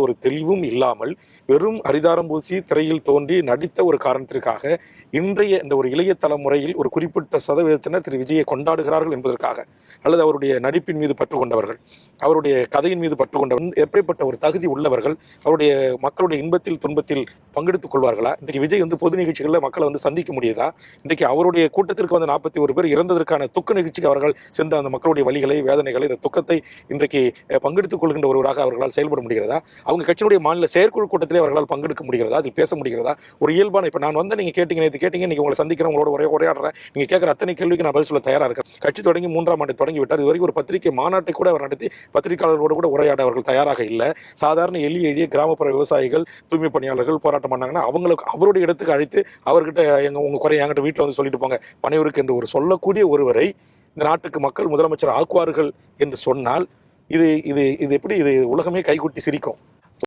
ஒரு தெளிவும் இல்லாமல் வெறும் அரிதாரம் பூசி திரையில் தோன்றி நடித்த ஒரு காரணத்திற்காக இன்றைய இந்த ஒரு இளைய தலைமுறையில் ஒரு குறிப்பிட்ட சதவீதத்தினர் திரு விஜயை கொண்டாடுகிறார்கள் என்பதற்காக, அல்லது அவருடைய நடிப்பின் மீது பற்று கொண்டவர்கள், அவருடைய கதையின் மீது பற்று கொண்டவர்கள், எப்படிப்பட்ட ஒரு தகுதி உள்ளவர்கள் அவருடைய மக்களுடைய இன்பத்தில் துன்பத்தில் பங்கெடுத்துக் கொள்வார்களா? இன்றைக்கு விஜய் பொது நிகழ்ச்சிகளில் மக்களை சந்திக்க முடியுதா? இன்றைக்கு அவருடைய கூட்டத்திற்கு 41 பேர் இறந்ததற்கான துக்க நிகழ்ச்சிக்கு அவர்கள் சென்ற அந்த மக்களுடைய வழிகளை, வேதனைகளை, இந்த துக்கத்தை இன்றைக்கு பங்கெடுத்துக் கொள்கின்ற ஒருவராக அவர்களால் செயல்பட முடிகிறதா? அவங்க கட்சியினுடைய மாநில செயற்குழு கூட்டத்திலே அவர்களால் பங்கெடுக்க முடிகிறதா? அதில் பேச முடிகிறதா? ஒரு இயல்பான இப்ப நான் நீங்க கேட்டீங்க, நேற்று கேட்டீங்க, நீங்க உங்களை சந்திக்கிறேன், உங்களோட உரையாடுறேன், நீங்க கேட்கிற அத்தனை கேள்விக்கு நான் பதில் சொல்ல தயாரா இருக்கேன். கட்சி தொடங்கி 3ஆம் ஆண்டு தொடங்கி விட்டார். இதுவரைக்கும் ஒரு பத்திரிகை மாநாட்டை கூட அவர் நடத்தி பத்திரிகையாளர்களோடு கூட உரையாட அவர்கள் தயாராக இல்லை. சாதாரண எளிய கிராமப்புற விவசாயிகள், தூய்மை பணியாளர்கள் போராட்டம் பண்ணாங்கன்னா அவங்களுக்கு அவருடைய இடத்துக்கு அழைத்து அவர்கிட்ட உங்க குறை என்கிட்ட வீட்டில் சொல்லிட்டு போங்க பணிவருக்கு என்று ஒரு சொல்லக்கூடிய ஒருவரை இந்த நாட்டுக்கு மக்கள் முதலமைச்சர் ஆக்குவார்கள் என்று சொன்னால் இது இது இது எப்படி இது உலகமே கைகூட்டி சிரிக்கும்.